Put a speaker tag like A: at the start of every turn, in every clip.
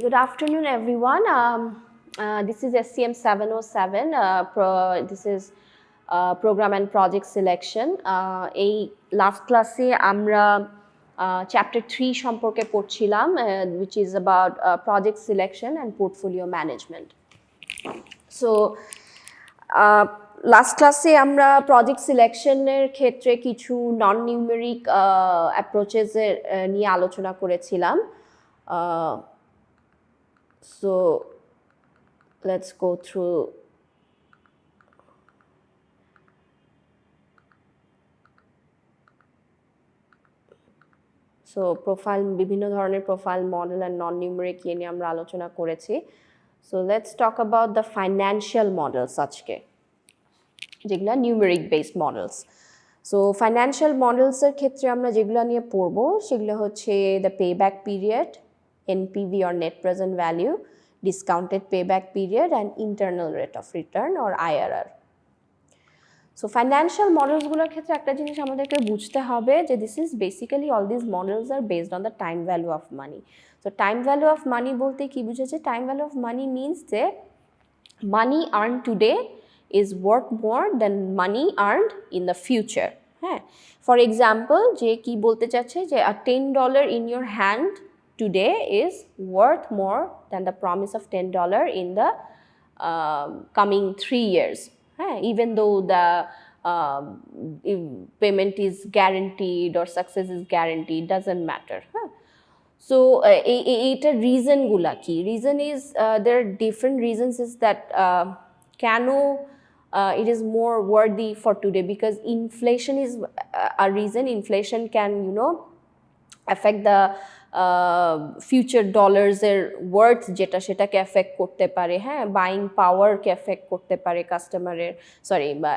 A: Good afternoon, everyone. This is SCM 707. This is Program and Project Selection. এই last classে আমরা Chapter 3 সম্পর্কে পড়ছিলাম, which is about project selection and portfolio management. So, last ক্লাসে আমরা project সিলেকশনের ক্ষেত্রে কিছু নন numeric অ্যাপ্রোচেসের নিয়ে আলোচনা করেছিলাম. So let's go through profile, বিভিন্ন ধরনের profile model and non numeric নিয়ে আমরা আলোচনা করেছি. So let's talk about the financial models আজকে, যেগুলো numeric based models. So financial মডেলসের ক্ষেত্রে আমরা যেগুলো নিয়ে পড়বো সেগুলো হচ্ছে the payback period, NPV or net present value, discounted payback period, and internal rate of return or IRR. So financial models গুলোর ক্ষেত্রে একটা জিনিস আমাদেরকে বুঝতে হবে যে this is basically all these models are based on the time value of money. So time value of money বলতে কি বুঝাচ্ছে? Time value of money means যে money earned today is worth more than money earned in the future. হ্যাঁ, for example যে কি বলতে চাচ্ছে যে a $10 in your hand today is worth more than the promise of $10 in the coming 3 years. Even though the payment is guaranteed or success is guaranteed, doesn't matter. So etar reason gula ki? Reason is there are different reasons is that keno it is more worthy for today, because inflation is a reason. Inflation can, affect the future ডলার্সের worth যেটা সেটাকে effect করতে পারে. হ্যাঁ, buying পাওয়ারকে effect করতে পারে, কাস্টমারের বা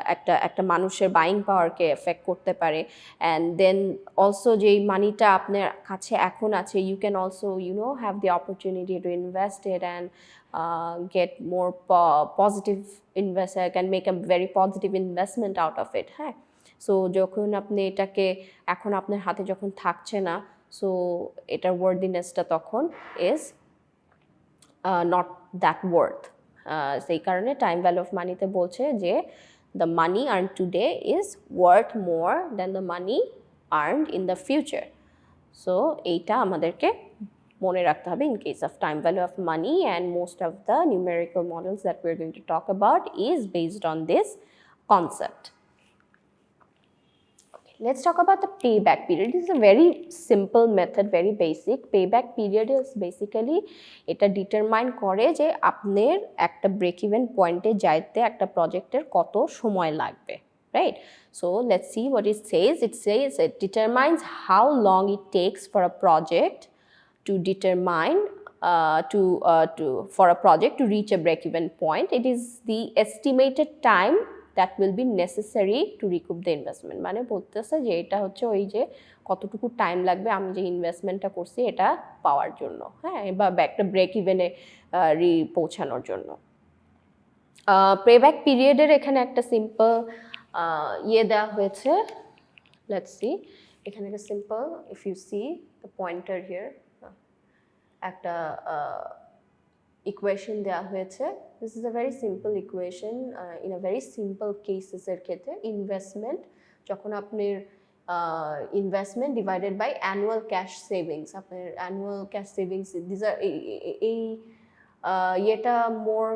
A: একটা মানুষের বাইং পাওয়ারকে এফেক্ট করতে পারে. অ্যান্ড দেন অলসো যেই মানিটা আপনার কাছে এখন আছে, you can also have the opportunity to invest it and get more positive can make a very positive investment out of it. হ্যাঁ, সো যখন আপনি এটাকে এখন আপনার হাতে যখন থাকছে না, সো এটার ওয়ার্দিনেসটা তখন ইজ নট দ্যাট ওয়ার্থ. সেই কারণে টাইম ভ্যালু অফ মানিতে বলছে যে the money earn today is worth more than the money earned in the future. So এইটা আমাদেরকে মনে রাখতে হবে in case of time value of money, and most of the numerical models that we're going to talk about is based on this concept. Let's talk about the payback period. This is a very simple method, very basic. Payback period is basically এটা determine করে যে আপনার একটা break even পয়েন্টে যাইতে একটা প্রজেক্টের কত সময় লাগবে, right? So let's see what it says. It says it determines how long it takes for a project to determine for a project to reach a break even point. It is the estimated time that will be necessary to recoup the investment. মানে বলতেছে যে এটা হচ্ছে ওই যে কতটুকু time লাগবে আমি যে ইনভেস্টমেন্টটা করছি এটা পাওয়ার জন্য, হ্যাঁ, বা একটা ব্রেক ইভেনে পৌঁছানোর জন্য. পেব্যাক পিরিয়ডের এখানে একটা সিম্পল দেওয়া হয়েছে. লেটস সি, এখানে একটা simple, if you see the pointer here, একটা ইকুয়েশন দেওয়া হয়েছে. This is a very simple equation in a very simple কেসেসের ক্ষেত্রে. ইনভেস্টমেন্ট যখন আপনার investment divided by annual cash savings, আপনার অ্যানুয়াল ক্যাশ সেভিংস, দিস আর এই ইয়েটা মোর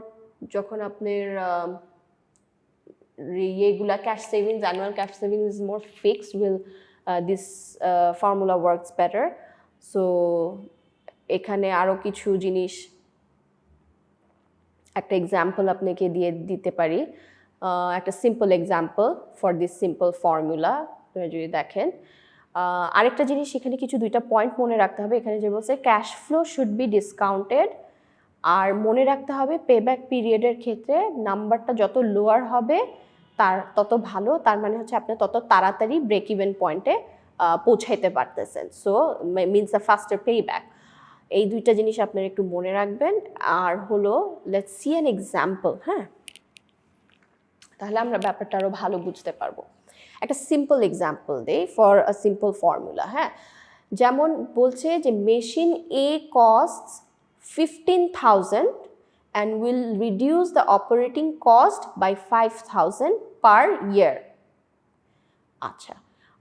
A: যখন আপনার ইয়েগুলা cash savings, annual cash savings is more fixed, will this formula works better. So এখানে আরও কিছু জিনিস একটা এক্সাম্পল আপনাকে দিতে পারি. একটা simple example for this simple formula যদি দেখেন. আরেকটা জিনিস এখানে কিছু দুইটা পয়েন্ট মনে রাখতে হবে. এখানে যে বলছে cash flow should be discounted, আর মনে রাখতে হবে পেব্যাক পিরিয়ডের ক্ষেত্রে নাম্বারটা যত লোয়ার হবে তার তত ভালো. তার মানে হচ্ছে আপনি তত তাড়াতাড়ি ব্রেক ইভেন পয়েন্টে পৌঁছাইতে পারতেছেন. So means the ফাস্টার payback. এই দুইটা জিনিস আপনারা একটু মনে রাখবেন. আর হলো লেটস সি অ্যান এক্সাম্পল. হ্যাঁ, তাহলে আমরা ব্যাপারটা আরও ভালো বুঝতে পারবো. একটা সিম্পল এক্সাম্পল দেই ফর আ সিম্পল ফর্মুলা. হ্যাঁ, যেমন বলছে যে machine A costs 15,000 and will reduce the operating cost by 5,000 per year. আচ্ছা,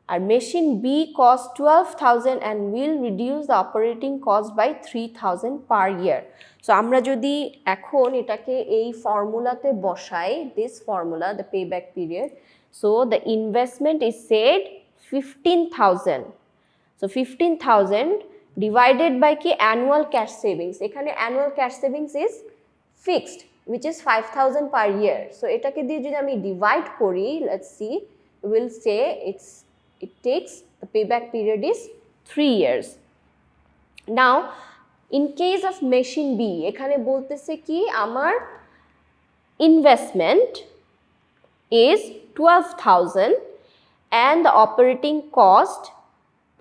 A: আর machine B cost 12,000 and will reduce the operating cost by 3,000 per year. So আমরা যদি এখন এটাকে এই ফর্মুলাতে বসাই, this formula, the payback period, so the investment is said 15,000. So 15,000 divided by কি annual cash savings. এখানে annual cash savings is fixed, which is 5,000 per year. So এটাকে দিয়ে যদি আমি ডিভাইড করি, let's see, we'll say it takes, the payback period is 3 years. Now in case of machine B, এখানে বলতেছে কি আমার investment is 12,000 and the operating cost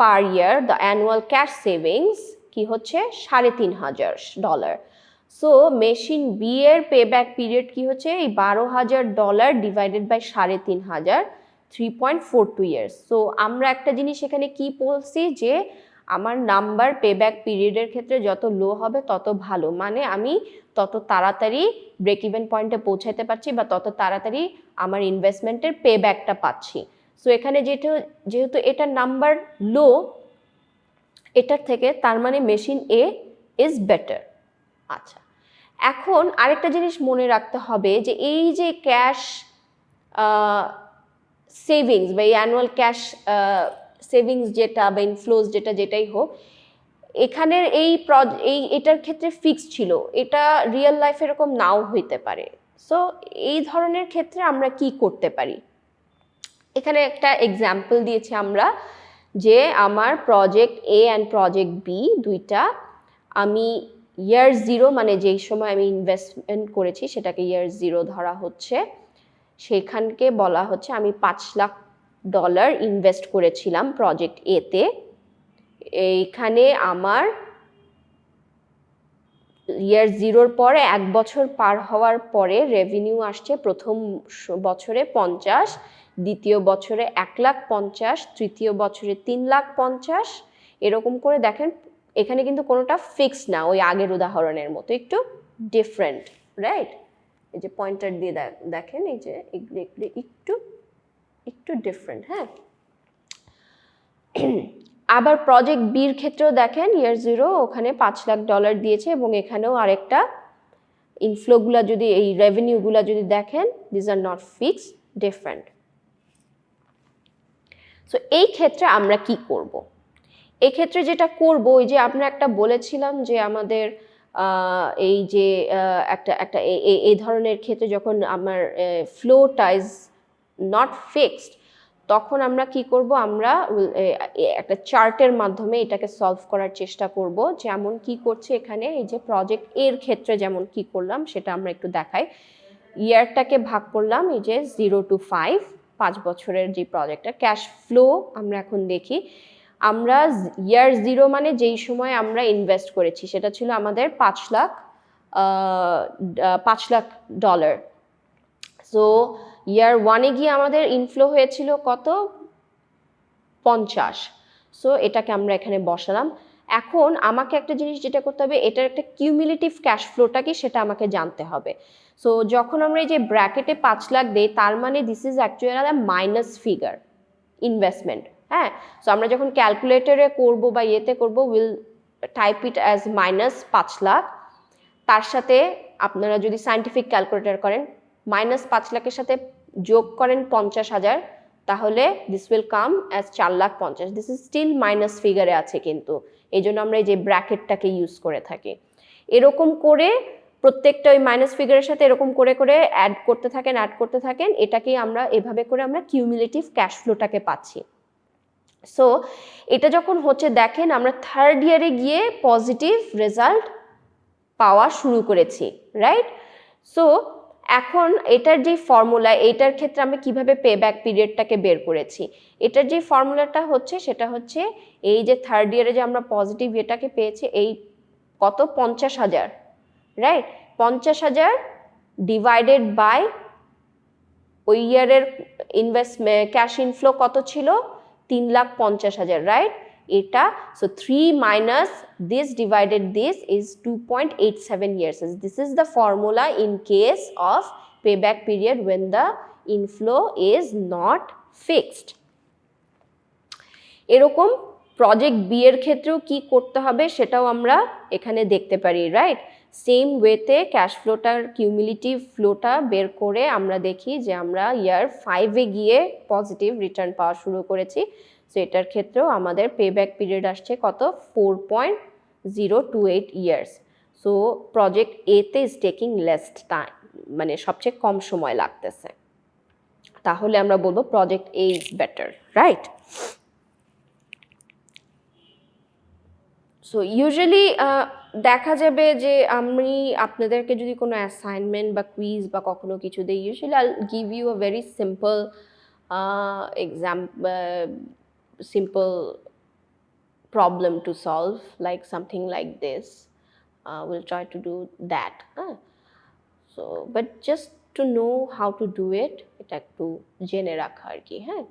A: per year, the annual cash savings কি হচ্ছে $3,500. সো মেশিন বি এর payback period কি হচ্ছে এই $12,000 ডিভাইডেড বাই 3,500, 3.42 ইয়ার্স। সো আমরা একটা জিনিস এখানে কি বলছি যে আমার নাম্বার পেব্যাক পিরিয়ডের ক্ষেত্রে যত লো হবে তত ভালো, মানে আমি তত তাড়াতাড়ি ব্রেক ইভেন পয়েন্টে পৌঁছাতে পারছি বা তত তাড়াতাড়ি আমার ইনভেস্টমেন্টের পেব্যাকটা পাচ্ছি। সো এখানে যেহেতু এটার নাম্বার লো এটার থেকে, তার মানে মেশিন এ ইজ বেটার। আচ্ছা, এখন আরেকটা জিনিস মনে রাখতে হবে যে এই যে ক্যাশ সেভিংস বা এই অ্যানুয়াল ক্যাশ সেভিংস যেটা বা ইনফ্লোজ যেটাই হোক, এখানের এটার ক্ষেত্রে ফিক্স ছিল, এটা রিয়েল লাইফে এরকম নাও হইতে পারে। সো এই ধরনের ক্ষেত্রে আমরা কি করতে পারি, এখানে একটা এক্সাম্পল দিয়েছি আমরা যে আমার project A and project B দুইটা, আমি ইয়ার 0 মানে যেই সময় আমি ইনভেস্টমেন্ট করেছি সেটাকে ইয়ার 0 ধরা হচ্ছে, সেখানকে বলা হচ্ছে আমি $5,00,000 ইনভেস্ট করেছিলাম প্রজেক্ট এতে। এইখানে আমার ইয়ার 0-র পরে 1 বছর পার হওয়ার পরে রেভিনিউ আসছে প্রথম বছরে 50, দ্বিতীয় বছরে 1,50,000, তৃতীয় বছরে 3,50,000, এরকম করে দেখেন। এখানে কিন্তু কোনোটা ফিক্স না, ওই আগের উদাহরণের মতো একটু ডিফারেন্ট, রাইট? এই যে পয়েন্টার দিয়ে দেখেন, এই যে একটু ডিফারেন্ট। হ্যাঁ, আবার প্রজেক্ট বির ক্ষেত্রেও দেখেন ইয়ার 0 ওখানে $5,00,000 দিয়েছে এবং এখানেও আরেকটা ইনফ্লোগুলা যদি এই রেভিনিউগুলা যদি দেখেন, this are not fixed, different. So এই ক্ষেত্রে আমরা কি করব? এই ক্ষেত্রে যেটা করব, ওই যে আমরা একটা বলেছিলাম যে আমাদের এই যে একটা এই ধরনের ক্ষেত্রে যখন আমার ফ্লোটা ইজ নট ফিক্সড, তখন আমরা কি করব, আমরা একটা চার্টের মাধ্যমে এটাকে সলভ করার চেষ্টা করব। যেমন কি করছে এখানে, এই যে প্রজেক্ট এর ক্ষেত্রে যেমন কি করলাম সেটা আমরা একটু দেখাই। ইয়ারটাকে ভাগ করলাম এই যে 0 to 5, 5 বছরের যে প্রজেক্টটা। ক্যাশ ফ্লো আমরা এখন দেখি, আমরা ইয়ার 0 মানে যেই সময় আমরা ইনভেস্ট করেছি সেটা ছিল আমাদের $5,00,000। সো ইয়ার 1-এ গিয়ে আমাদের ইনফ্লো হয়েছিল কত? 50। সো এটাকে আমরা এখানে বসালাম। এখন আমাকে একটা জিনিস যেটা করতে হবে, এটার একটা কিউমুলেটিভ ক্যাশ ফ্লোটা কি সেটা আমাকে জানতে হবে। সো যখন আমরা এই যে ব্র্যাকেটে 5,00,000 দেই, তার মানে this is actually minus figure investment. হ্যাঁ, সো আমরা যখন ক্যালকুলেটরে করব বা ইয়েতে করব, উইল টাইপ ইট অ্যাজ -5,00,000। তার সাথে আপনারা যদি সায়েন্টিফিক ক্যালকুলেটর করেন, -5,00,000-এর সাথে যোগ করেন 50,000, তাহলে this will come as 4,50,000। This is still minus ফিগারে আছে, কিন্তু এই জন্য আমরা এই যে ব্র্যাকেটটাকে ইউজ করে থাকি। এরকম করে প্রত্যেকটা ওই মাইনাস ফিগারের সাথে এরকম করে অ্যাড করতে থাকেন, এটাকেই আমরা এভাবে করে আমরা কিউমুলেটিভ ক্যাশ ফ্লোটাকে পাচ্ছি। সো এটা যখন হচ্ছে দেখেন, আমরা 3rd ইয়ারে গিয়ে পজিটিভ রেজাল্ট পাওয়া শুরু করেছি, রাইট? সো এখন এটার যে ফর্মুলা, এটার ক্ষেত্রে আমরা কিভাবে পেব্যাক পিরিয়ডটাকে বের করেছি, এটার যে ফর্মুলাটা হচ্ছে সেটা হচ্ছে এই যে 3rd ইয়ারে যে আমরা পজিটিভ এটাকে পেয়েছি, এই কত 50,000, রাইট? 50,000 ডিভাইডেড বাই ওই ইয়ারের ইনভেস্টমেন্ট ক্যাশ ইনফ্লো কত ছিল? 3,50,000, রাইট? এটা, so 3 minus this divided this is 2.87 years. This is the formula in case of payback period when the inflow is not fixed. এরকম প্রজেক্ট বি এর ক্ষেত্রেও কি করতে হবে সেটাও আমরা এখানে দেখতে পারি, রাইট? সেম ওয়েতে ক্যাশ ফ্লোটার কিউমুলেটিভ ফ্লোটা বের করে আমরা দেখি যে আমরা ইয়ার 5-এ গিয়ে পজিটিভ রিটার্ন পাওয়া শুরু করেছি। সো এটার ক্ষেত্রেও আমাদের পেব্যাক পিরিয়ড আসছে কত, 4.028 ইয়ার্স। সো প্রজেক্ট এতে ইজ টেকিং লেস টাইম, মানে সবচেয়ে কম সময় লাগতেছে। তাহলে আমরা বলবো project A is better, right? So usually দেখা যাবে যে আমি আপনাদেরকে যদি কোনো অ্যাসাইনমেন্ট বা কুইজ বা কখনো কিছু দিই, usually I give you a very simple simple problem to solve, like something like this. We'll try to do that. So, but just to know how to do it, এটা একটু জেনে রাখা আর কি, হ্যাঁ।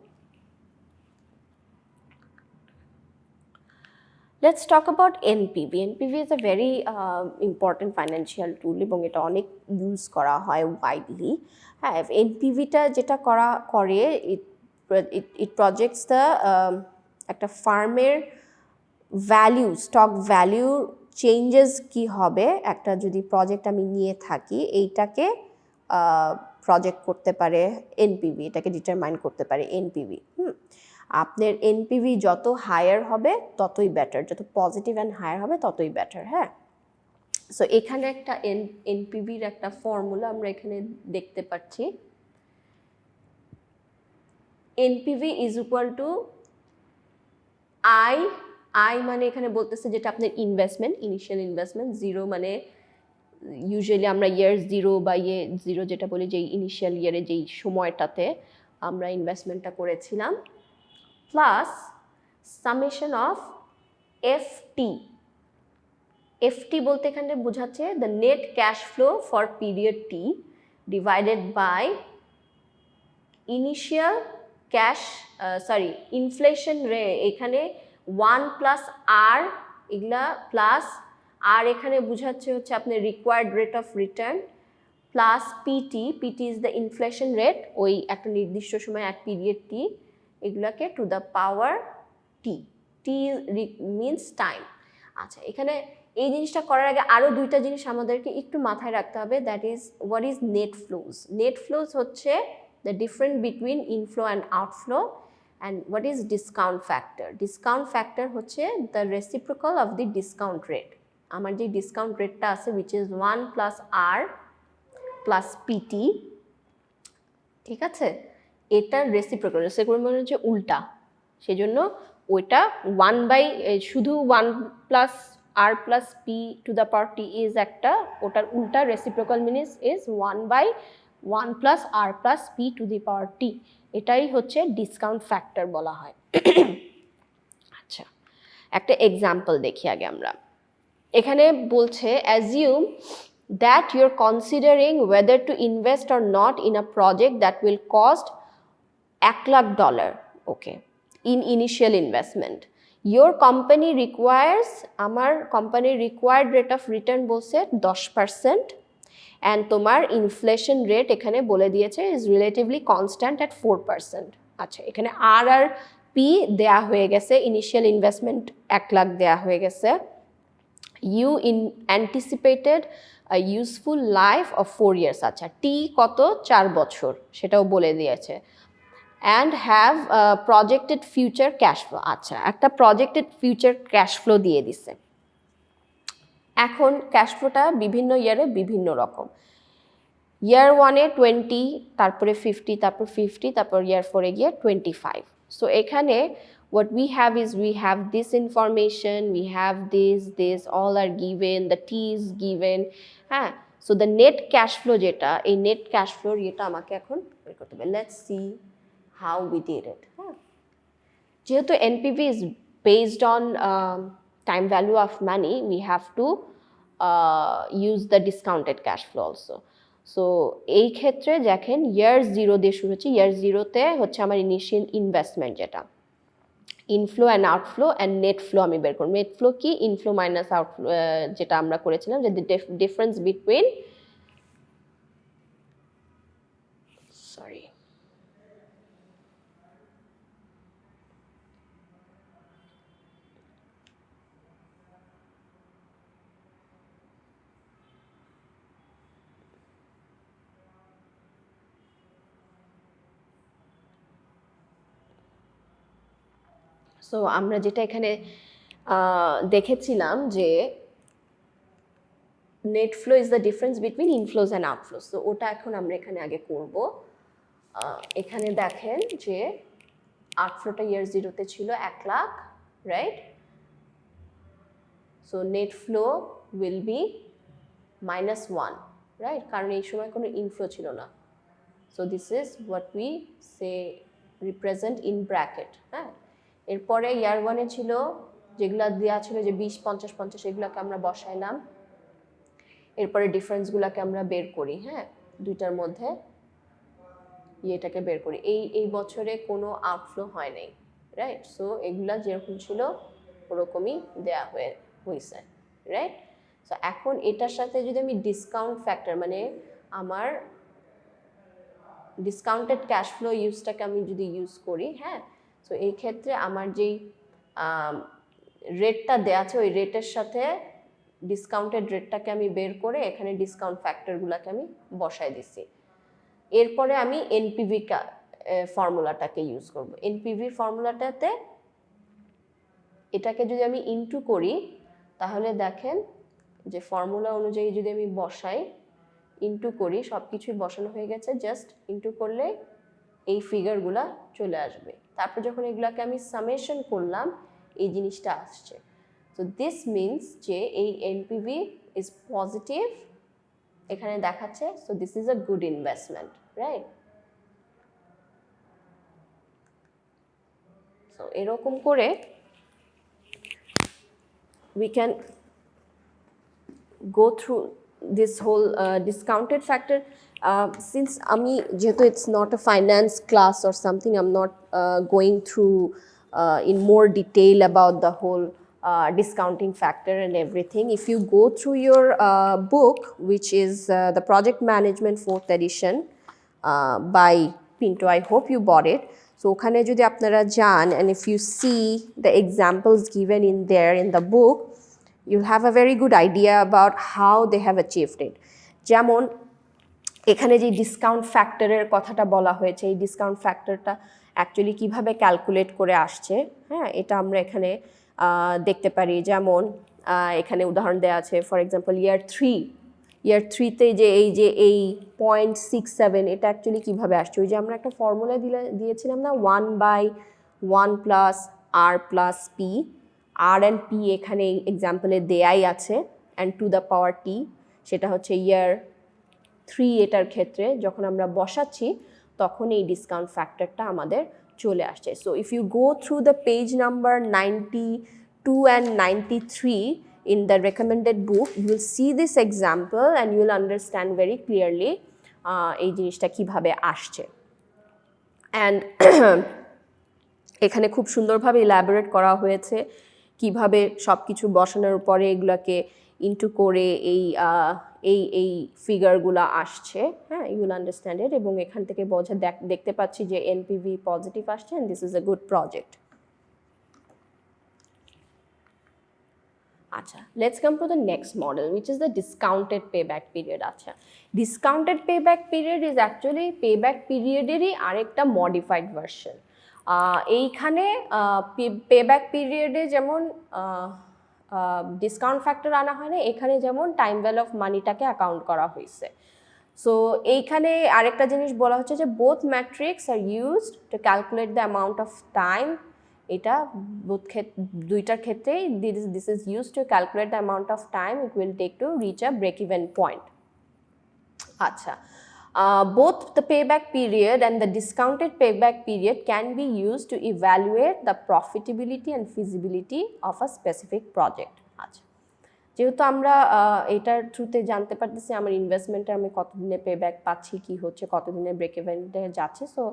A: Let's talk about NPV. NPV is a very important financial tool এবং এটা অনেক use করা হয় widely. হ্যাঁ, NPV-টা যেটা করে it projects the একটা ফার্মের ভ্যালু, স্টক ভ্যালু চেঞ্জেস কি হবে একটা যদি প্রজেক্ট আমি নিয়ে থাকি, এইটাকে প্রজেক্ট করতে পারে এনপিভি, এটাকে ডিটারমাইন করতে পারে এনপিভি। আপনার এনপিভি যত হায়ার হবে ততই বেটার, যত পজিটিভ অ্যান্ড হায়ার হবে ততই বেটার, হ্যাঁ। সো এখানে একটা এনপিভির একটা ফর্মুলা আমরা এখানে দেখতে পাচ্ছি। NPV is equal to I মানে এখানে বলতেছে যেটা আপনার ইনভেস্টমেন্ট, ইনিশিয়াল ইনভেস্টমেন্ট, জিরো মানে ইউজুয়ালি আমরা ইয়ার জিরো বা জিরো যেটা বলি, যেই ইনিশিয়াল ইয়ারে যেই সময়টাতে আমরা ইনভেস্টমেন্টটা করেছিলাম, plus summation of FT. FT বলতে এখানে বোঝাচ্ছে the net cash flow for period T divided by initial cash inflation rate, এখানে 1 প্লাস আর এগুলা প্লাস আর এখানে বোঝাচ্ছে হচ্ছে আপনার required rate of return plus PT is the inflation rate, ওই একটা নির্দিষ্ট সময় এক পিরিয়ড টি, এগুলাকে to the power T means time. আচ্ছা, এখানে এই জিনিসটা করার আগে আরও দুইটা জিনিস আমাদেরকে একটু মাথায় রাখতে হবে, that is what is net flows. Net flows হচ্ছে the difference between inflow and outflow, and what is discount factor. Discount factor হচ্ছে the reciprocal of the discount rate. আমার যে ডিসকাউন্ট রেটটা আছে which is 1 plus r plus pt, ঠিক আছে, এটার reciprocal মানে হচ্ছে উল্টা, সেজন্য ওইটা 1 বাই শুধু 1 plus r plus p to the power t is একটা, ওটার উল্টা reciprocal means is 1 by 1 plus r plus p to the power t, এটাই হচ্ছে ডিসকাউন্ট ফ্যাক্টর বলা হয়। আচ্ছা, একটা এক্সাম্পল দেখি আগে আমরা। এখানে বলছে assume that you are considering whether to invest or not in a project that will cost $1,00,000, okay, in initial investment. Your company requires, আমার কোম্পানির রিকোয়ার্ড রেট অফ রিটার্ন বলছে 10%, অ্যান্ড তোমার ইনফ্লেশন রেট এখানে বলে দিয়েছে ইজ রিলেটিভলি কনস্ট্যান্ট অ্যাট 4%। আচ্ছা, এখানে আর P দেয়া হয়ে গেছে, ইনিশিয়াল ইনভেস্টমেন্ট 1,00,000 দেয়া হয়ে গেছে। You anticipated useful life of 4 years, আচ্ছা টি কত, 4 বছর সেটাও বলে দিয়েছে। And have projected future cash flow, আচ্ছা একটা প্রজেক্টেড ফিউচার ক্যাশ ফ্লো দিয়ে দিছে। এখন ক্যাশ ফ্লোটা বিভিন্ন ইয়ারে বিভিন্ন রকম, ইয়ার 1-এ 20, তারপরে 50, তারপর 50, তারপর ইয়ার 4-এ গিয়ে 25। সো এখানে what we have is we have this information, we have this all are given, the t is given, হ্যাঁ। So the net cash flow যেটা, এই নেট ক্যাশ ফ্লোর এটা আমাকে এখন বের করতে হবে। Let's see how we did it. হ্যাঁ, যেহেতু NPV is based on time value of money, we have to use the discounted cash flow also. So এই ক্ষেত্রে দেখেন ইয়ার 0 দিয়ে শুরু হচ্ছে, ইয়ার 0-তে হচ্ছে আমার ইনিশিয়াল ইনভেস্টমেন্ট যেটা, inflow and outflow and net flow আমি বের করব। নেট ফ্লো কি? ইনফ্লো মাইনাস আউটফ্লো, যেটা আমরা করেছিলাম যে ডিফারেন্স বিটুইন, সরি, সো আমরা যেটা এখানে দেখেছিলাম যে net flow is the difference between inflows and outflows. তো ওটা এখন আমরা এখানে আগে করব। এখানে দেখেন যে আউটফ্লোটা ইয়ার জিরোতে ছিল 1 lakh, right? So net flow will be -1, right? কারণ এই সময় কোনো ইনফ্লো ছিল না। So this is what we say represent in bracket. হ্যাঁ, এরপরে ইয়ার ওয়ানে ছিল যেগুলো দেওয়া ছিল যে 20, 50, 50, এগুলোকে আমরা বসাইলাম। এরপরে ডিফারেন্সগুলোকে আমরা বের করি। হ্যাঁ, দুইটার মধ্যে এটাকে বের করি। এই বছরে কোনো আউটফ্লো হয় নাই, রাইট? সো এগুলা যেরকম ছিল ওরকমই দেয়া হয়েছে, রাইট? সো এখন এটার সাথে যদি আমি ডিসকাউন্ট ফ্যাক্টর, মানে আমার ডিসকাউন্টেড ক্যাশ ফ্লো ইউজটাকে আমি যদি ইউজ করি, হ্যাঁ, সো এই ক্ষেত্রে আমার যেই রেটটা দেওয়া আছে ওই রেটের সাথে ডিসকাউন্টেড রেটটাকে আমি বের করে এখানে ডিসকাউন্ট ফ্যাক্টরগুলোকে আমি বসায় দিছি। এরপরে আমি এনপিভি ফর্মুলাটাকে ইউজ করব। এনপিভি ফর্মুলাটাতে এটাকে যদি আমি ইনটু করি তাহলে দেখেন যে ফর্মুলা অনুযায়ী যদি আমি বসাই, ইনটু করি, সব কিছুই বসানো হয়ে গেছে, জাস্ট ইনটু করলে এই ফিগারগুলা চলে আসবে। তারপর যখন এগুলাকে আমি সামেশন করলাম এই জিনিসটা আসছে। সো দিস মিনস যে এই এনপিভি ইজ পজিটিভ এখানে দেখাচ্ছে। So this is a good investment, right? So এরকম করে we can go through this whole discounted factor. Since ami jehetu it's not a finance class or something, I'm not going through in more detail about the whole discounting factor and everything. If you go through your book, which is the Project Management 4th edition by Pinto, I hope you bought it. So okhane jodi apnara jaan and if you see the examples given in there in the book, you'll have a very good idea about how they have achieved it. যেমন এখানে যে discount ফ্যাক্টরের কথাটা বলা হয়েছে, এই discount ফ্যাক্টরটা actually কিভাবে calculate করে আসছে, হ্যাঁ, এটা আমরা এখানে দেখতে পারি। যেমন এখানে উদাহরণ দেওয়া আছে, ফর এক্সাম্পল ইয়ার থ্রিতে যে এই 0.67 এটা অ্যাকচুয়ালি কীভাবে আসছে, ওই যে আমরা একটা ফর্মুলা দিয়েছিলাম না, 1/1 + r + p, R and P এখানে এক্সাম্পলে দেয়াই আছে, and to the power T, সেটা হচ্ছে ইয়ার 3 এটার ক্ষেত্রে যখন আমরা বসাচ্ছি তখন এই ডিসকাউন্ট ফ্যাক্টরটা আমাদের চলে আসছে। So if you go through the page number 92 and 93 in the recommended book, you will see this example and you will understand very clearly এই জিনিসটা কিভাবে আসছে। অ্যান্ড এখানে খুব সুন্দরভাবে ইলাবোরেট করা হয়েছে কিভাবে সব কিছু বসানোর পরে এগুলোকে ইনটু করে এই ফিগারগুলো আসছে। হ্যাঁ, ইউ উইল আন্ডারস্ট্যান্ড ইট। এবং এখান থেকে দেখতে পাচ্ছি যে এনপিভি পজিটিভ আসছে, and this is a good project. আচ্ছা, let's come to the next model, which is the discounted payback period. আচ্ছা, discounted payback period is actually payback পিরিয়ডেরই আরেকটা মডিফাইড ভার্সন। এইখানে পেব্যাক পিরিয়ডে যেমন ডিসকাউন্ট ফ্যাক্টর আনা হয় না, এখানে যেমন টাইম ভ্যালু অফ মানিটাকে অ্যাকাউন্ট করা হয়েছে। সো এইখানে আরেকটা জিনিস বলা হচ্ছে যে both matrix are used to calculate the amount of time. এটা দুইটার ক্ষেত্রেই this is used to calculate the amount of time it will take to reach a break even point. আচ্ছা, both the payback period and the discounted payback period can be used to evaluate the profitability and feasibility of a specific project. যেহেতু আমরা এটার থ্রুতে জানতে পারতেছি আমার ইনভেস্টমেন্টে আমি কতদিনে পে ব্যাক পাচ্ছি, কি হচ্ছে, কতদিনে ব্রেক ইভেন্টে যাচ্ছে। সো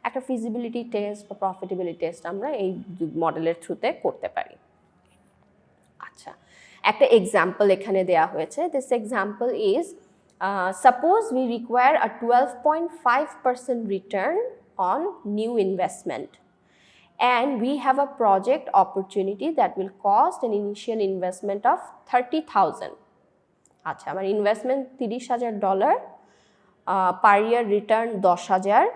A: একটা ফিজিবিলিটি টেস্ট বা প্রফিটেবিলিটি টেস্ট আমরা এই মডেলের থ্রুতে করতে পারি। আচ্ছা, একটা এক্সাম্পল এখানে দেয়া হয়েছে। This example is suppose we require a 12.5% return on new investment and we have a project opportunity that will cost an initial investment of 30,000. আচ্ছা, আমার ইনভেস্টমেন্ট $30,000, পার ইয়ার রিটার্ন 10,000,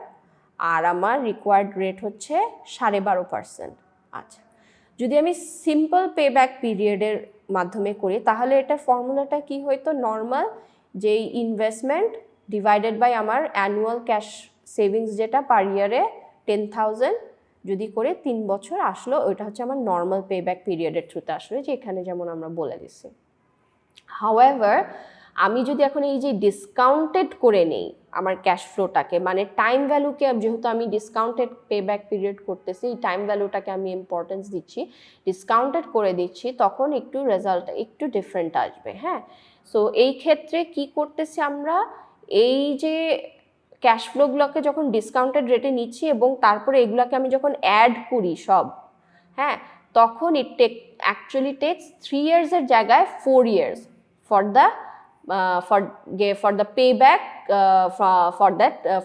A: আর আমার রিকোয়ার্ড রেট হচ্ছে 12.5%। আচ্ছা, যদি আমি সিম্পল পেব্যাক পিরিয়ডের মাধ্যমে করি তাহলে এটার ফর্মুলাটা কি হইতো? নর্মাল যেই ইনভেস্টমেন্ট ডিভাইডেড বাই আমার অ্যানুয়াল ক্যাশ সেভিংস যেটা পার ইয়ারে 10,000 যদি করে 3 বছর আসলো, ওইটা হচ্ছে আমার নর্মাল পেব্যাক পিরিয়ডের থ্রুতে আসলে, যে এখানে যেমন আমরা বলে দিচ্ছি। হাউএভার আমি যদি এখন এই যে ডিসকাউন্টেড করে নেই আমার ক্যাশ ফ্লোটাকে, মানে টাইম ভ্যালুকে, যেহেতু আমি ডিসকাউন্টেড পেব্যাক পিরিয়ড করতেছি, এই টাইম ভ্যালুটাকে আমি ইম্পর্টেন্স দিচ্ছি, ডিসকাউন্টেড করে দিচ্ছি, তখন একটু রেজাল্ট একটু ডিফারেন্ট আসবে। হ্যাঁ, সো এই ক্ষেত্রে কি করতেছি আমরা, এই যে ক্যাশ ফ্লোগুলোকে যখন ডিসকাউন্টেড রেটে নিচ্ছি এবং তারপরে এগুলোকে আমি যখন অ্যাড করি সব, হ্যাঁ, তখন অ্যাকচুয়ালি টেক্স 3 ইয়ার্সের জায়গায় 4 years for the payback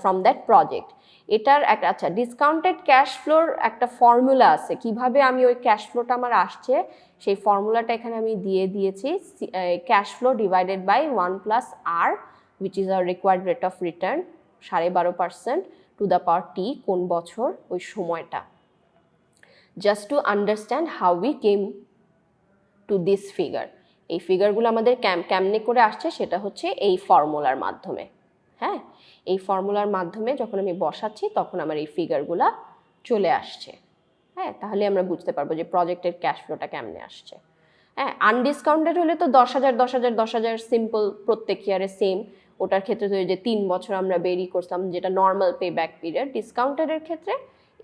A: from that project. এটার একটা, আচ্ছা, ডিসকাউন্টেড ক্যাশ ফ্লোর একটা ফর্মুলা আছে, কিভাবে আমি ওই ক্যাশ ফ্লোটা আমার আসছে সেই ফর্মুলাটা এখানে আমি দিয়ে দিয়েছি। Cash flow divided by 1+r which is our required rate of return 12.5% to the power t, কোন বছর, ওই সময়টা, just to understand how we came to this figure. এই ফিগারগুলো আমাদের কেমনে করে আসছে সেটা হচ্ছে এই ফর্মুলার মাধ্যমে। হ্যাঁ, এই ফর্মুলার মাধ্যমে যখন আমি বসাচ্ছি তখন আমার এই ফিগারগুলো চলে আসছে। হ্যাঁ, তাহলে আমরা বুঝতে পারবো যে প্রজেক্টের ক্যাশ ফ্লোটা কেমনে আসছে। হ্যাঁ, আনডিসকাউন্টেড হলে তো 10,000 10,000 10,000 সিম্পল প্রত্যেক ইয়ারে সেম, ওটার ক্ষেত্রে তো যে 3 বছর আমরা বেরি করতাম যেটা নর্মাল পে ব্যাক পিরিয়ড। ডিসকাউন্টেডের ক্ষেত্রে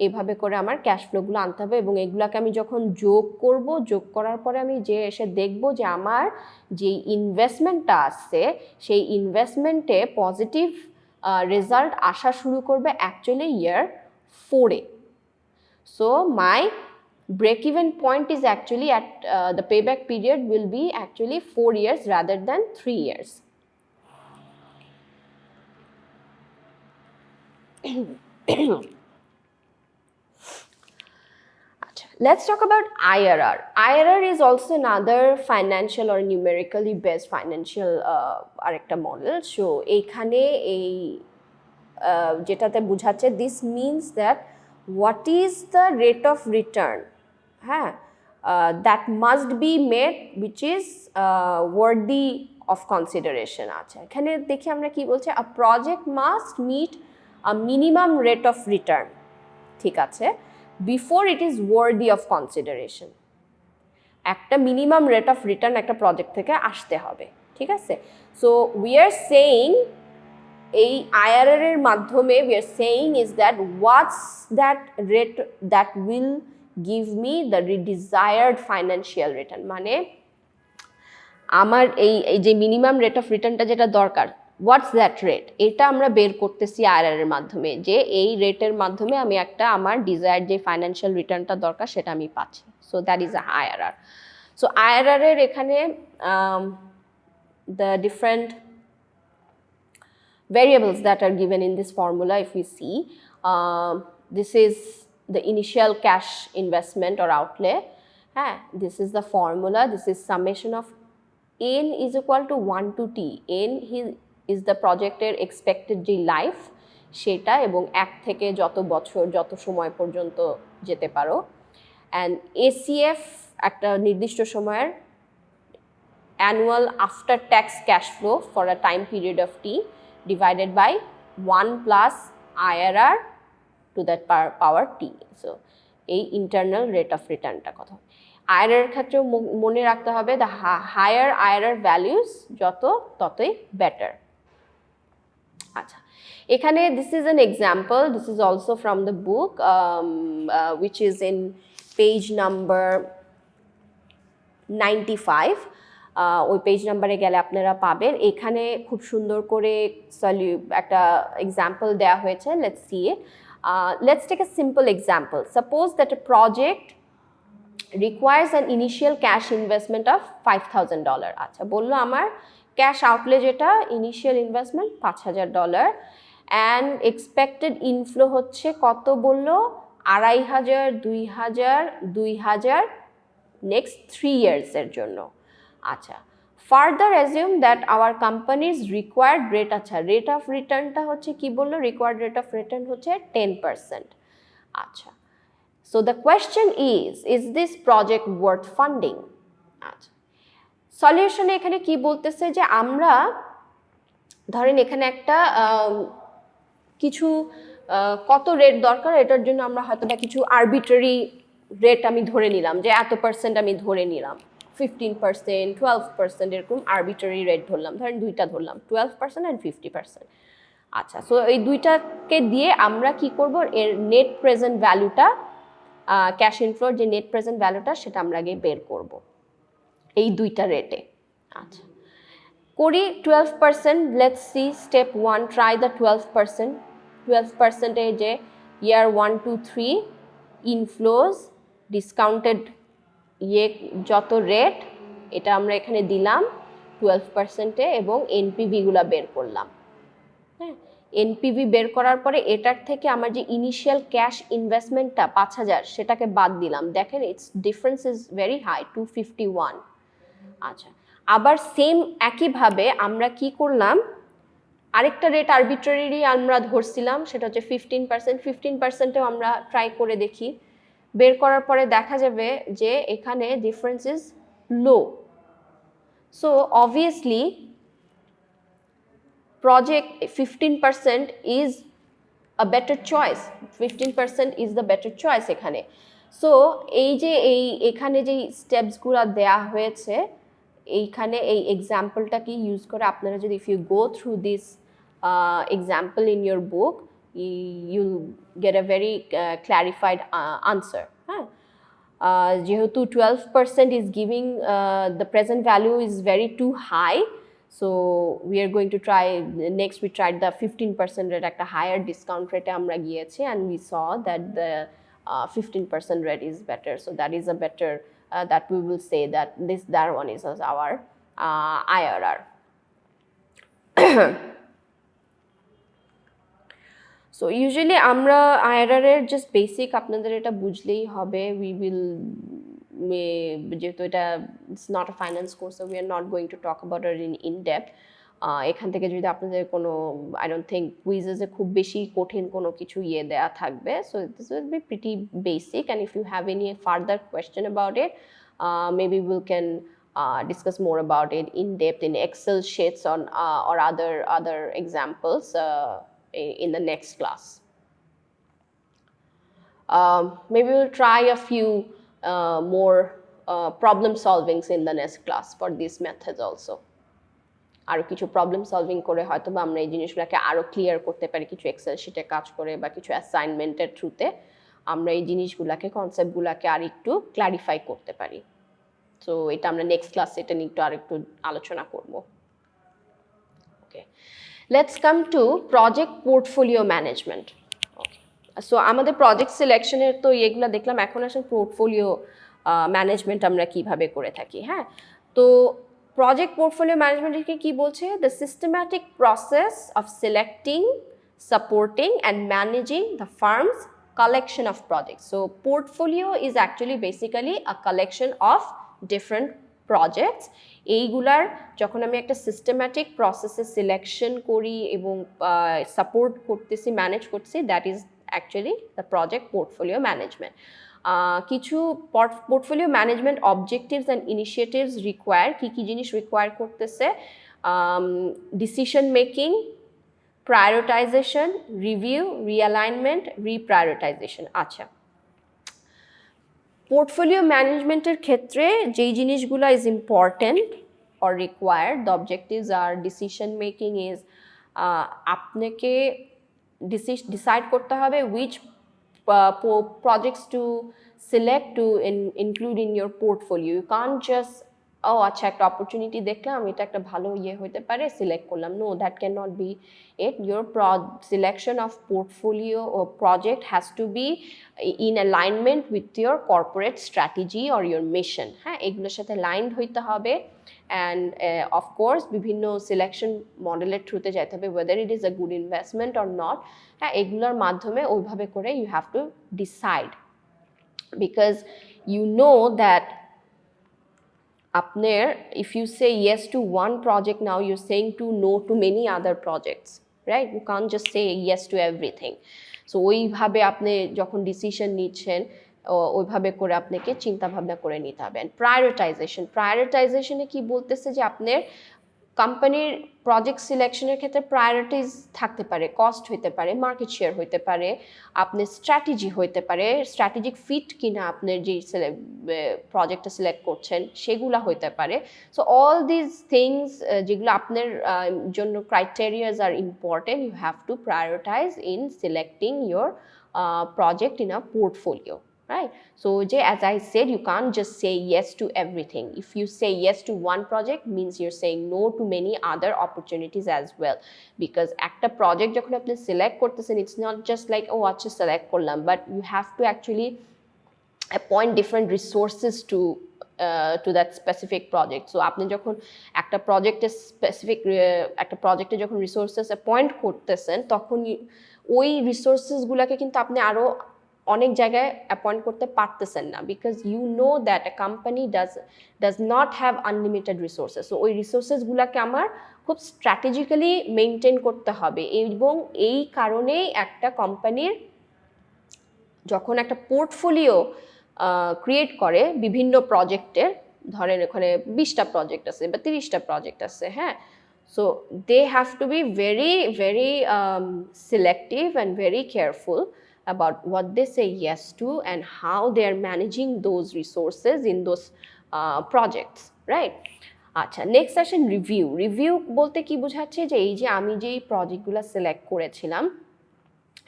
A: এইভাবে করে আমার ক্যাশ ফ্লোগুলো আনতে হবে এবং এগুলাকে আমি যখন যোগ করব, যোগ করার পরে আমি যে এসে দেখব যে আমার যেই ইনভেস্টমেন্টটা আসছে সেই ইনভেস্টমেন্টে পজিটিভ রেজাল্ট আসা শুরু করবে অ্যাকচুয়ালি ইয়ার 4-এ। So my break-even point is actually at the payback period will be actually 4 years rather than 3 years. Let's talk about IRR. IRR is also another financial or numerically based financial arekta model. So এইখানে এই যেটাতে বোঝাচ্ছে, this means that what is the rate of return, হ্যাঁ, that must be made which is worthy of consideration. আচ্ছা, এখানে দেখি আমরা কি বলছে, a project must meet a minimum rate of return, ঠিক আছে, before it is worthy of consideration. একটা মিনিমাম রেট অফ রিটার্ন একটা প্রজেক্ট থেকে আসতে হবে, ঠিক আছে। সো উই আর সেইং, এই IRR এর মাধ্যমে we are saying is that what's that rate that will give me the desired financial return, মানে আমার এই যে মিনিমাম রেট অফ রিটার্নটা যেটা দরকার, হোয়াটস দ্যাট রেট, এটা আমরা বের করতেছি IRR এর মাধ্যমে, যে এই রেটের মাধ্যমে আমি একটা আমার ডিজায়ার্ড যে ফাইন্যান্সিয়াল রিটার্নটা দরকার সেটা আমি পাচ্ছি। So that is IRR. So IRR এর এখানে the different variables that are given in this formula, if we see, this is the initial cash investment or outlay. This is the formula. This is summation of n is equal to 1 to t. n is the projected expected যে life সেটা, এবং 1 থেকে যত বছর যত সময় পর্যন্ত যেতে পারো, অ্যান্ড ACF একটা নির্দিষ্ট সময়ের annual after tax cash flow for a time period of t divided by 1 plus IRR to that power t. So এই ইন্টারনাল রেট অফ রিটার্নটা কথা। IRR এর ক্ষেত্রেও মনে রাখতে হবে, দ্য হায়ার IRR ভ্যালুস যত ততই বেটার। আচ্ছা, এখানে this is an example, this is also from the book which is in page number 95. ওই পেজ নাম্বারে গেলে আপনারা পাবেন। এখানে খুব সুন্দর করে একটা এক্সাম্পল দেওয়া হয়েছে, let's see it. Let's take a simple example. Suppose that a project requires an initial cash investment of $5,000. আচ্ছা, বললো আমার ক্যাশ আউটলে যেটা initial investment $5,000 and expected inflow হচ্ছে কত বললো, 2,500, 2,000, 2,000 নেক্সট 3 ইয়ার্সের জন্য। আচ্ছা, further assume that our companies required rate, আচ্ছা রেট অফ রিটার্নটা হচ্ছে কি বললো, রিকোয়ার্ড রেট অফ রিটার্ন হচ্ছে 10%। আচ্ছা, so the question is this project worth funding? আচ্ছা, সলিউশনে এখানে কি বলতেছে যে আমরা ধরেন এখানে একটা কিছু কত রেট দরকার, এটার জন্য আমরা হয়তো বা কিছু আরবিট্রারি রেট আমি ধরে নিলাম, যে এত পার্সেন্ট আমি ধরে নিলাম, 15%, 12% এরকম আরবিট্রারি রেট ধরলাম, ধরেন দুইটা ধরলাম, 12% অ্যান্ড 50%। আচ্ছা, সো এই দুইটাকে দিয়ে আমরা কি করব, এর নেট প্রেজেন্ট ভ্যালুটা, ক্যাশ ইনফ্লোর যে নেট প্রেজেন্ট ভ্যালুটা সেটা আমরা আগে বের করব এই দুইটা রেটে। আচ্ছা, করি 12%, let's see step 1, try the 12%। 12% যে ইয়ার 1, 2, 3 ইনফ্লোজ ডিসকাউন্টেড যত রেট, এটা আমরা এখানে দিলাম 12%-এ এবং এনপিভিগুলো বের করলাম। হ্যাঁ, এনপিভি বের করার পরে এটার থেকে আমার যে ইনিশিয়াল ক্যাশ ইনভেস্টমেন্টটা 5,000 সেটাকে বাদ দিলাম। দেখেন its difference is very high, 251। আচ্ছা, আবার সেম একইভাবে আমরা কি করলাম, আরেকটা রেট আরবিট্রারি আমরা ধরছিলাম, সেটা হচ্ছে 15%। 15%-এও আমরা ট্রাই করে দেখি, বের করার পরে দেখা যাবে যে এখানে difference is low. So obviously project 15% is a better choice, 15% is the better choice এখানে। সো এই যে এখানে যে স্টেপসগুলো দেয়া হয়েছে, এইখানে এই এক্সাম্পলটাকে ইউজ করে আপনারা যদি if you go through this example in your book, you'll get a very clarified answer. হ্যাঁ, যেহেতু 12% is giving the present value is very too high, so we are going to try next. We tried the 15% rate, একটা higher discount rate আমরা গিয়েছি, and we saw that the 15% rate is better, so that is a better that we will say that that one is our IRR. So usually আমরা IRR এর just basic আপনাদের এটা বুঝলেই হবে। We will, যেহেতু এটা it's not a finance course, so we are not going to talk about it in depth. এখান থেকে যদি আপনাদের কোনো, আই ডোন্ট থিঙ্ক কুইজেসে খুব বেশি কঠিন কোনো কিছু দেওয়া থাকবে। So this will be pretty basic, and if you have any further question about it, maybe will can discuss more about it in depth in Excel sheets on or other examples in the next class. Maybe we'll try a few more problem solvings in the next class for these methods also. আরো কিছু problem solving করে হয়তো বা আমরা এই জিনিসগুলোকে আরো clear করতে পারি, কিছু এক্সেল শিটে কাজ করে বা কিছু অ্যাসাইনমেন্টের থ্রুতে আমরা এই জিনিসগুলোকে, কনসেপ্টগুলোকে আর একটু ক্লারিফাই করতে পারি। সো এটা আমরা নেক্সট ক্লাসে এটা নিয়ে আর একটু আলোচনা করব। Okay, let's come to project portfolio management. Okay, so আমাদের প্রজেক্ট সিলেকশনের তো এগুলো দেখলাম, এখন আসলে পোর্টফোলিও ম্যানেজমেন্ট আমরা কিভাবে করে থাকি। হ্যাঁ, তো প্রজেক্ট পোর্টফোলিও ম্যানেজমেন্টকে কি বলছে, the systematic process of selecting, supporting and managing the firms collection of projects. So portfolio is actually basically a collection of different projects. এইগুলার যখন আমি একটা সিস্টেম্যাটিক প্রসেসে সিলেকশন করি এবং সাপোর্ট করতেছি, ম্যানেজ করতেছি, that is actually the project portfolio management. কিছু portfolio management objectives and initiatives require, কী কী জিনিস রিকোয়ার করতেছে, decision making, prioritization, review, realignment, reprioritization. আচ্ছা, পোর্টফোলিও ম্যানেজমেন্টের ক্ষেত্রে যেই জিনিসগুলো is important or required, the objectives আর ডিসিশন মেকিং ইজ, আপনাকে ডিসাইড করতে হবে which projects to select to include in your portfolio. You can't just ও আচ্ছা একটা অপরচুনিটি দেখলাম, এটা একটা ভালো ইয়ে হতে পারে, সিলেক্ট করলাম। No, that can not be it. Your selection of portfolio ও project has to be in alignment with your corporate strategy or your mission. হ্যাঁ, এগুলোর সাথে লাইনড হইতে হবে। অ্যান্ড অফকোর্স বিভিন্ন সিলেকশন মডেলের থ্রুতে যাইতে হবে, whether it is a good investment or not. হ্যাঁ, এগুলোর মাধ্যমে ওইভাবে করে you have to decide, because you know that আপনার, if you say yes to one project, now you're saying to no to many other projects, right? You can't just say yes to everything. So ওইভাবে আপনি যখন decision নিচ্ছেন ওইভাবে করে আপনাকে চিন্তা ভাবনা করে নিতে হবে। প্রায়োরিটাইজেশনে কি বলতেছে যে আপনার কোম্পানির প্রজেক্ট সিলেকশনের ক্ষেত্রে প্রায়োরিটিজ থাকতে পারে, কস্ট হইতে পারে, মার্কেট শেয়ার হইতে পারে, আপনার স্ট্র্যাটেজি হইতে পারে, স্ট্র্যাটেজিক ফিট কিনা আপনার যে প্রজেক্টটা সিলেক্ট করছেন সেগুলা হইতে পারে। সো অল দিজ থিংস যেগুলো আপনার জন্য ক্রাইটেরিয়াস আর important, you have to prioritize in selecting your project in a portfolio, right? So as I said, you can't just say yes to everything. If you say yes to one project, means you're saying no to many other opportunities as well, because একটা project যখন আপনি select করতেছেন, it's not just like oh আচ্ছা select করলাম, but you have to actually appoint different resources to that specific project. So আপনি যখন একটা প্রজেক্টে স্পেসিফিক একটা প্রজেক্টে যখন রিসোর্সেস অ্যাপয়েন্ট করতেছেন, তখন ওই রিসোর্সেসগুলোকে কিন্তু আপনি আরও অনেক জায়গায় অ্যাপয়েন্ট করতে পারতেছেন না, because you know that a company does not have unlimited resources. So ওই রিসোর্সেসগুলোকে আমার খুব স্ট্র্যাটেজিক্যালি মেনটেন করতে হবে। এবং এই কারণেই একটা কোম্পানির যখন একটা পোর্টফোলিও ক্রিয়েট করে বিভিন্ন প্রজেক্টের, ধরেন ওখানে 20টা প্রজেক্ট আছে বা 30টা প্রজেক্ট আছে, হ্যাঁ, so they have to be very very selective and very careful about what they say yes to and how they are managing those resources in those projects, right? আচ্ছা, নেক্সট আসেন review বলতে কি বোঝাচ্ছে, যে এই যে আমি যেই প্রজেক্টগুলো সিলেক্ট করেছিলাম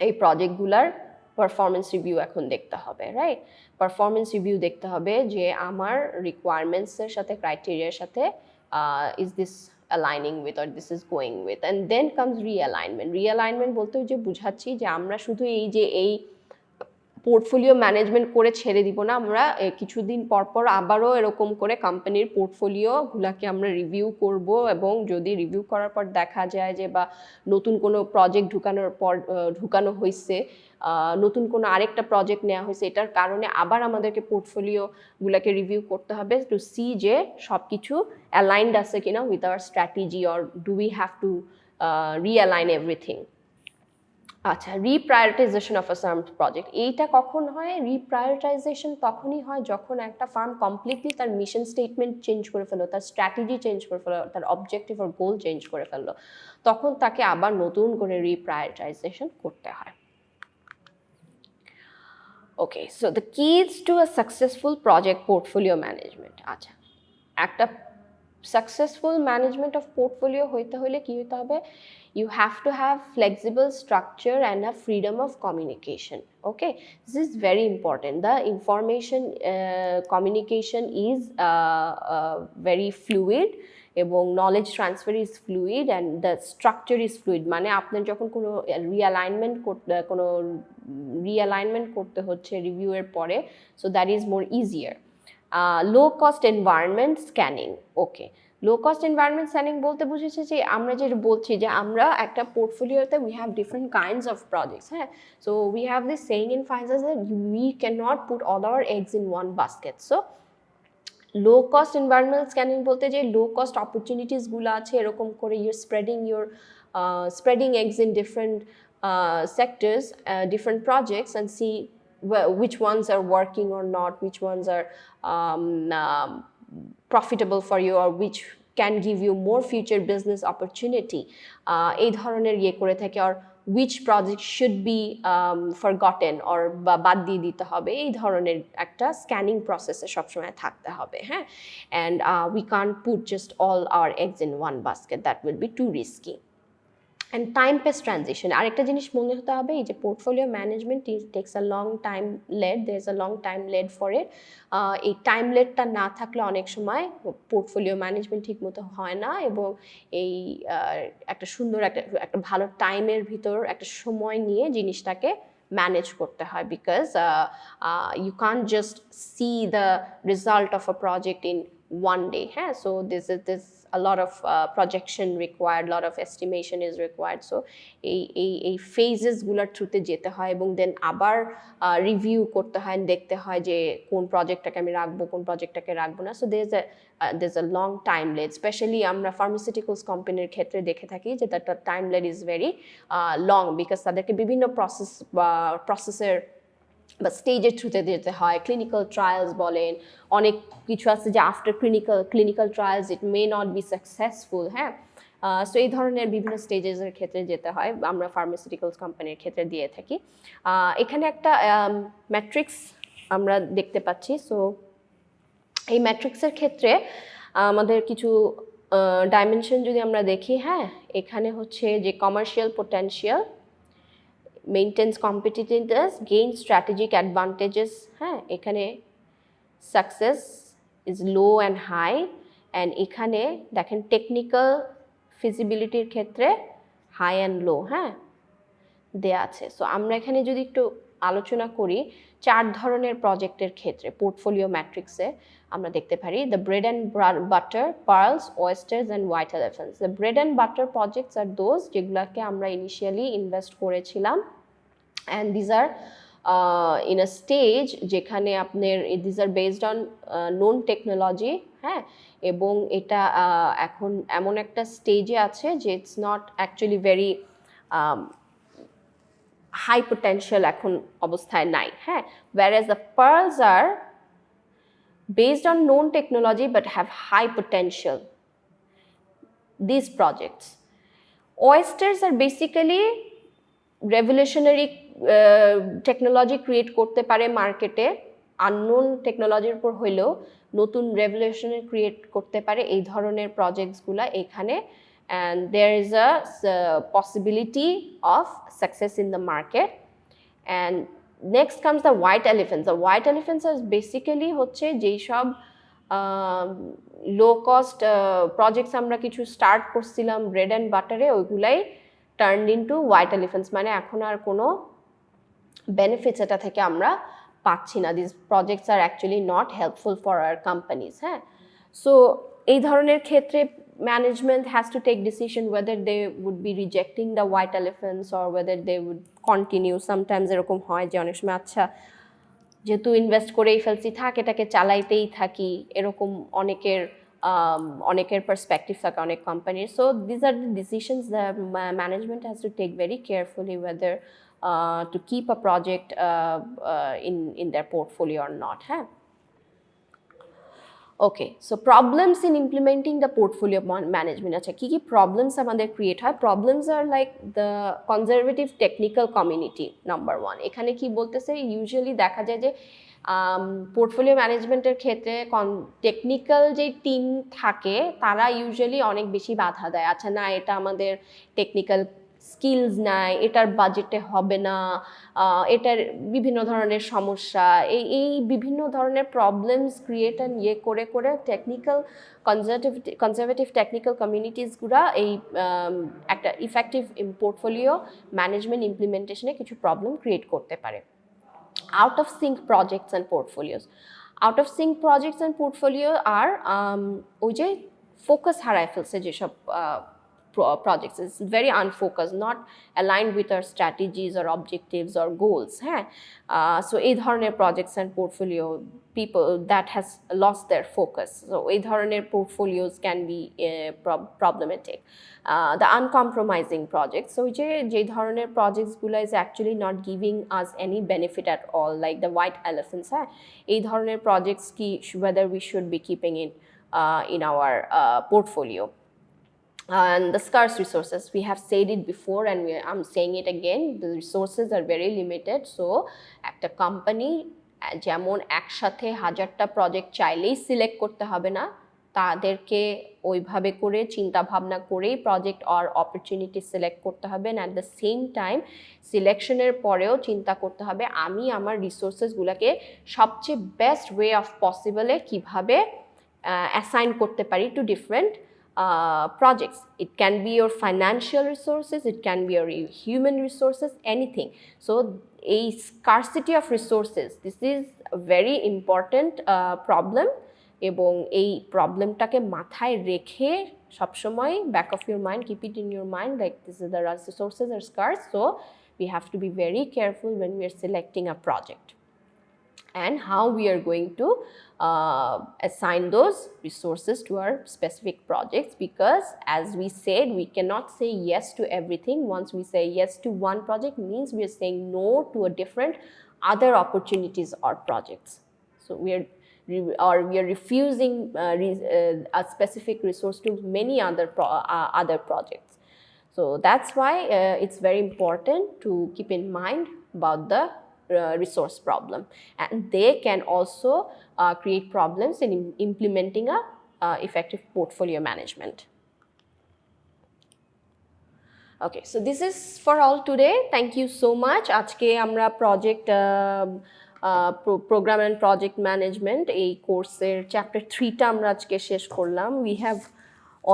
A: এই প্রজেক্টগুলার পারফরমেন্স রিভিউ এখন দেখতে হবে, রাইট? পারফরমেন্স রিভিউ দেখতে হবে যে আমার রিকোয়ারমেন্টসের সাথে, ক্রাইটেরিয়ার সাথে is this aligning with or this is going with. And then comes realignment বলতে যে বুঝাচ্ছি যে আমরা শুধু এই পোর্টফোলিও ম্যানেজমেন্ট করে ছেড়ে দিব না, আমরা কিছুদিন পর আবারও এরকম করে কোম্পানির পোর্টফোলিওগুলোকে আমরা রিভিউ করব, এবং যদি রিভিউ করার পর দেখা যায় যে বা নতুন কোনো প্রজেক্ট ঢুকানো হয়েছে, নতুন কোনো আরেকটা প্রজেক্ট নেওয়া হয়েছে, এটার কারণে আবার আমাদেরকে পোর্টফোলিওগুলোকে রিভিউ করতে হবে টু সি যে সব কিছু অ্যালাইনড আছে কিনা with our strategy, or do we have to realign everything. আচ্ছা, রিপ্রায়োরিটাইজেশন অফ আ সার্ম প্রজেক্ট, এইটা কখন হয়? রিপ্রায়োরিটাইজেশন তখনই হয় যখন একটা ফার্ম কমপ্লিটলি তার মিশন স্টেটমেন্ট চেঞ্জ করে ফেলো, তার স্ট্র্যাটেজি চেঞ্জ করে ফেলো, তার অবজেক্টিভ আর গোল চেঞ্জ করে ফেললো, তখন তাকে আবার নতুন করে রিপ্রায়োরিটাইজেশন করতে হয়। Okay, so the keys to a successful project portfolio management. আচ্ছা, একটা সাকসেসফুল ম্যানেজমেন্ট অফ পোর্টফোলিও হইতে হলে কি হইতে হবে? You have to have flexible structure and a freedom of communication. Okay, this is very important. The information communication is very fluid, এবং knowledge transfer is fluid and the structure is fluid. মানে আপনার যখন কোনো রিঅ্যালাইনমেন্ট করতে হচ্ছে রিভিউয়ের পরে, so that is more easier. Low cost environment scanning. Okay, low cost environment scanning বলতে বুঝেছে যে আমরা যেটা বলছি যে আমরা একটা পোর্টফোলিওতে we have different kinds of projects, হ্যাঁ, so we have this saying in finance that we can not put all our eggs in one basket. So low cost environment scanning বলতে যে লো কস্ট অপরচুনিটিসগুলো আছে এরকম করে your spreading eggs in different sectors, different projects, and see which ones are working or not, which ones are profitable for you, or which can give you more future business opportunity. এই ধরনের ইয়ে করে থাকে, or which project should be forgotten or বাদ দিয়ে দিতে হবে, এই ধরনের একটা স্ক্যানিং প্রসেসে সবসময় থাকতে হবে, হ্যাঁ। And we can't put just all our eggs in one basket, that will be too risky. And time pace transition আরেকটা জিনিস মনে হতে হবে, এই যে portfolio management takes a long time lead, there is a long time lead for it. এই time লেডটা না থাকলে অনেক সময় পোর্টফোলিও ম্যানেজমেন্ট ঠিকমতো হয় না, এবং এই একটা সুন্দর একটা ভালো টাইমের ভিতর একটা সময় নিয়ে জিনিসটাকে ম্যানেজ করতে হয়, because you can't just see the result of a project in one day, হ্যাঁ, so this a lot of projection required, lot of estimation is required, so এই ফেজেসগুলোর থ্রুতে যেতে হয় এবং দেন আবার রিভিউ করতে হয়, দেখতে হয় যে কোন প্রজেক্টটাকে আমি রাখবো, কোন প্রজেক্টটাকে রাখবো না। So there's a long time lead, specially আমরা ফার্মাসিউটিক্যালস কোম্পানির ক্ষেত্রে দেখে থাকি যে that time lead is very long, because তাদেরকে বিভিন্ন প্রসেসের বা স্টেজের থ্রুতে যেতে হয়। ক্লিনিক্যাল ট্রায়ালস বলেন, অনেক কিছু আছে যে after clinical trials it may not be successful, হ্যাঁ। সো এই ধরনের বিভিন্ন স্টেজেসের ক্ষেত্রে যেতে হয়, আমরা ফার্মাসিউটিক্যালস কোম্পানির ক্ষেত্রে দিয়ে থাকি। এখানে একটা ম্যাট্রিক্স আমরা দেখতে পাচ্ছি। সো এই ম্যাট্রিক্সের ক্ষেত্রে আমাদের কিছু ডাইমেনশন যদি আমরা দেখি, হ্যাঁ, এখানে হচ্ছে যে commercial potential, maintains competitiveness, gain strategic advantages, হ্যাঁ, এখানে success is low and high, and এখানে দেখেন টেকনিক্যাল ফিজিবিলিটির ক্ষেত্রে হাই অ্যান্ড লো, হ্যাঁ, দেয়া আছে। সো আমরা এখানে যদি একটু আলোচনা করি 4 ধরনের প্রজেক্টের ক্ষেত্রে পোর্টফোলিও ম্যাট্রিক্সে আমরা দেখতে পারি the bread and butter, pearls, oysters and white elephants. The bread and butter projects are those যেগুলোকে আমরা ইনিশিয়ালি ইনভেস্ট করেছিলাম, and these are in a stage যেখানে আপনার these are based on known technology, হ্যাঁ, এবং এটা এখন এমন একটা স্টেজে আছে যে it's not actually very high potential এখন অবস্থায় নাই, হ্যাঁ। whereas the pearls are based on known technology but have high potential, these projects. Oysters are basically revolutionary technology create করতে পারে মার্কেটে, আননোন টেকনোলজির উপর হইলেও নতুন রেভলিউশনারি ক্রিয়েট করতে পারে এই ধরনের প্রজেক্টসগুলো এখানে, and there is a possibility of success in the market. And next comes the white elephants. The white elephants are basically হচ্ছে যেই সব লো কস্ট প্রজেক্টস আমরা কিছু স্টার্ট করছিলাম ব্রেড অ্যান্ড বাটারে, ওইগুলাই টার্নড ইনটু হোয়াইট এলিফ্যান্টস, মানে এখন আর কোনো বেনিফিটস এটা থেকে আমরা পাচ্ছি না। This projects are actually not helpful for our companies, হ্যাঁ। সো এই ধরনের ক্ষেত্রে management has to take decision whether they would be rejecting the white elephants or whether they would continue. Sometimes এরকম হয় যে অনেক সময় আচ্ছা যেহেতু ইনভেস্ট করেই ফেলছি থাক এটাকে চালাইতেই থাকি, এরকম অনেকের পার্সপেক্টিভ থাকে অনেক কোম্পানির। So this are the decisions the management has to take very carefully whether to keep a project in their portfolio or not, হ্যাঁ। Okay, so problems in implementing the portfolio management. আচ্ছা কী কী problems আমাদের create হয়? Problems are like the conservative technical community, number 1। এখানে কি বলতেছে, usually দেখা যায় যে পোর্টফোলিও ম্যানেজমেন্টের ক্ষেত্রে টেকনিক্যাল যে টিম থাকে তারা ইউজুয়ালি অনেক বেশি বাধা দেয়। আচ্ছা না, এটা আমাদের টেকনিক্যাল স্কিলস নাই, এটার বাজেটে হবে না, এটার বিভিন্ন ধরনের সমস্যা, এই বিভিন্ন ধরনের প্রবলেমস ক্রিয়েট অ্যান্ড করে করে টেকনিক্যাল কনজারভেটিভ টেকনিক্যাল কমিউনিটিসগুলো এই একটা ইফেক্টিভ পোর্টফোলিও ম্যানেজমেন্ট ইমপ্লিমেন্টেশনে কিছু প্রবলেম ক্রিয়েট করতে পারে। Out of sync projects and portfolios, out of sync projects and portfolio আর ওই যে ফোকাস হারায় ফেলছে যেসব projects is very unfocused, not aligned with our strategies or objectives or goals, হ্যাঁ। So এই ধরনের projects and portfolio people that has lost their focus, so এই ধরনের portfolios can be problematic. The uncompromising projects, so যে ধরনের projects গুলো is actually not giving us any benefit at all, like the white elephants, হ্যাঁ। এই ধরনের projects কি whether we should be keeping it in our portfolio. And the scarce resources, we have said it before and I'm saying it again, the resources are very limited. So একটা company যেমন একসাথে 1000টা project চাইলেই select করতে হবে না, তাদেরকে ওইভাবে করে চিন্তা ভাবনা করেই প্রজেক্ট আর অপরচুনিটি সিলেক্ট করতে হবে, and at the same time সিলেকশনের পরেও চিন্তা করতে হবে আমি আমার রিসোর্সেসগুলোকে সবচেয়ে বেস্ট ওয়ে অফ পসিবলে কীভাবে অ্যাসাইন করতে পারি to different projects. It can be your financial resources, it can be your human resources, anything. So a scarcity of resources, this is a very important problem, এবং এই প্রবলেমটাকে মাথায় রেখে সবসময় back of your mind, keep it in your mind, like this is the resources are scarce, so we have to be very careful when we are selecting a project and how we are going to assign those resources to our specific projects, because as we said, we cannot say yes to everything. Once we say yes to one project means we are saying no to a different other opportunities or projects. So we are refusing a specific resource to many other projects. So that's why it's very important to keep in mind about the resource problem, and they can also create problems in implementing a effective portfolio management. Okay, so this is for all today. Thank you so much. আজকে আমরা project program and project management এই কোর্সের chapter 3টা আমরা আজকে শেষ করলাম। We have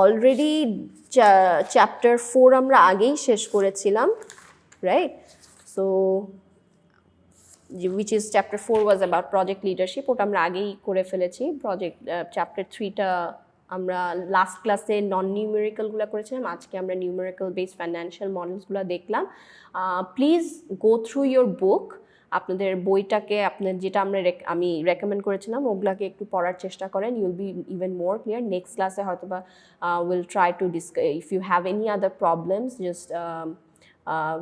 A: already chapter 4 আমরা আগেই শেষ করেছিলাম, right? So which is chapter 4 was about project leadership, ওটা আমরা আগেই করে ফেলেছি। প্রজেক্ট চ্যাপ্টার 3টা আমরা লাস্ট ক্লাসে নন নিউমেরিক্যালগুলো করেছিলাম, আজকে আমরা নিউমেরিক্যাল বেসড ফাইন্যান্সিয়াল মডেলসগুলো দেখলাম। Please go through your book, আপনাদের বইটাকে আপনার যেটা আমি রেকমেন্ড করেছিলাম ওগুলাকে একটু পড়ার চেষ্টা করেন, you will be even more clear. Next ক্লাসে হয়তো বা will try to if you have any other problems just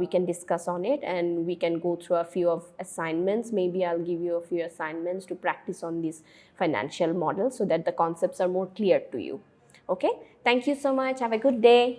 A: we can discuss on it, and we can go through a few of assignments. Maybe I'll give you a few assignments to practice on these financial models so that the concepts are more clear to you. Okay, thank you so much, have a good day.